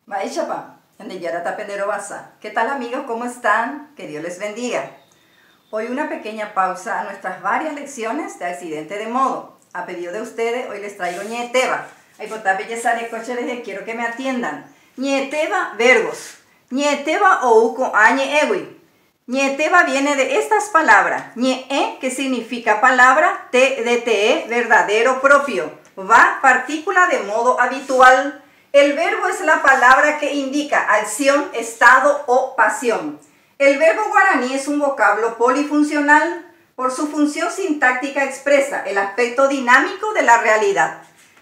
Chapa, ¿qué tal amigos? ¿Cómo están? Que Dios les bendiga. Hoy una pequeña pausa a nuestras varias lecciones de accidente de modo. A pedido de ustedes, hoy les traigo ñeteba. Quiero que me atiendan. Ñeteba, verbos. Ñeteba o uko añe ewi. Ñeteba viene de estas palabras. Ñe, que significa palabra, te de te, verdadero, propio. Va, partícula de modo habitual. El verbo es la palabra que indica acción, estado o pasión. El verbo guaraní es un vocablo polifuncional. Por su función sintáctica expresa el aspecto dinámico de la realidad.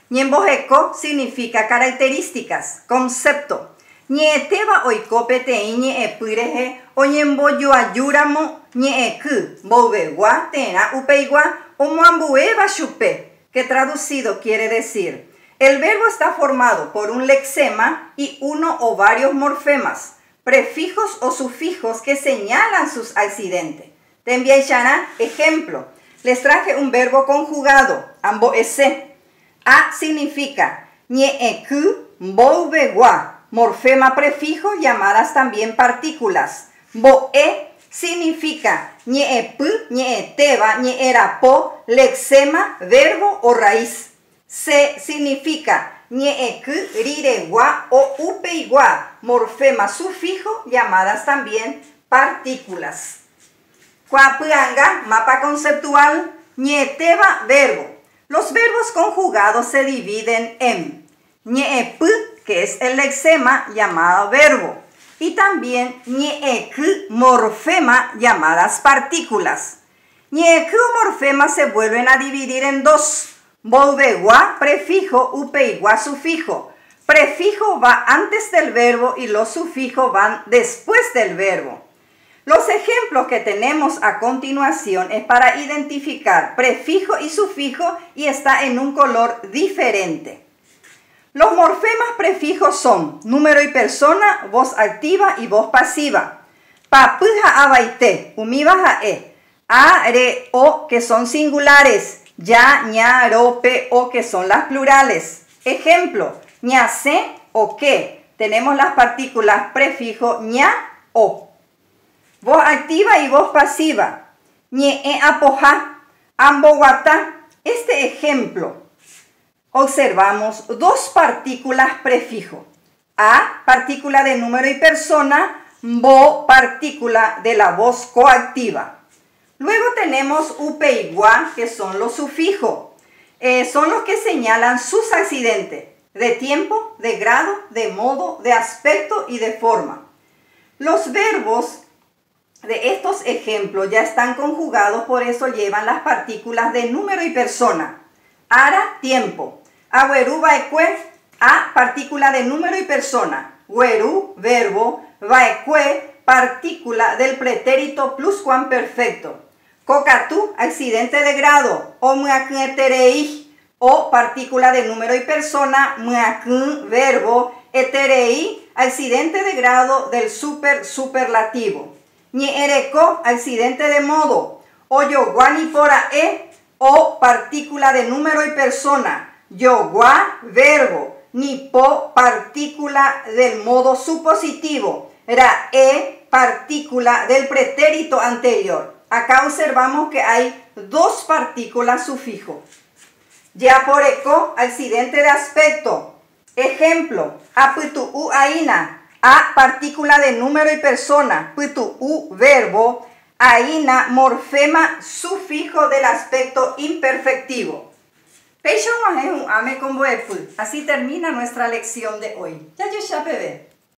Ñembojeco significa características, concepto. Ñeteba oikopete ñeepireje o ñemboyoayúramo ñeeku boubewa tera upeigua o moambueva chupe, que traducido quiere decir: el verbo está formado por un lexema y uno o varios morfemas, prefijos o sufijos que señalan sus accidentes. Te enviarán ejemplo. Les traje un verbo conjugado, ambo ese. A significa ñeeku boubewa, morfema prefijo, llamadas también partículas. Boe significa ñeepu, ñeeteba, ñeerapo, lexema, verbo o raíz. Se significa ñeeku, riregua o upeigua, morfema sufijo, llamadas también partículas. Cuapianga, mapa conceptual. Ñeteba, verbo. Los verbos conjugados se dividen en ñeepu, que es el lexema llamado verbo, y también ñeeku, morfema, llamadas partículas. Ñeeku morfema se vuelven a dividir en dos: boubewa, prefijo, upeigua, sufijo. Prefijo va antes del verbo y los sufijos van después del verbo. Los ejemplos que tenemos a continuación es para identificar prefijo y sufijo y está en un color diferente. Los morfemas prefijos son número y persona, voz activa y voz pasiva. Papuja abaite, umibaja e. A, re, o, que son singulares. Ya, ña, ro, pe, o, que son las plurales. Ejemplo, ñase o que. Tenemos las partículas prefijo ña, o. Voz activa y voz pasiva. Ñe, apoja, amboguata. Este ejemplo, observamos dos partículas prefijo. A, partícula de número y persona. Bo, partícula de la voz coactiva. Luego tenemos upeigua, que son los sufijos. Son los que señalan sus accidentes de tiempo, de grado, de modo, de aspecto y de forma. Los verbos de estos ejemplos ya están conjugados, por eso llevan las partículas de número y persona. Ara, tiempo. Agüerú, baekue, a, partícula de número y persona. Güerú, verbo. Baekue, partícula del pretérito pluscuamperfecto. Cocatú, accidente de grado. O muacueterei, o partícula de número y persona. Muacu, verbo. Eterei, accidente de grado del superlativo. Ñeereco, accidente de modo. Oyoguanipora e, o partícula de número y persona. Yogua, verbo. Nipo, partícula del modo supositivo. Rae, partícula del pretérito anterior. Acá observamos que hay dos partículas sufijo. Yaporeco, accidente de aspecto. Ejemplo, aputu aina. A, partícula de número y persona. Putu, verbo. Aina, morfema sufijo del aspecto imperfectivo. Así termina nuestra lección de hoy. Ya yo ya bebé.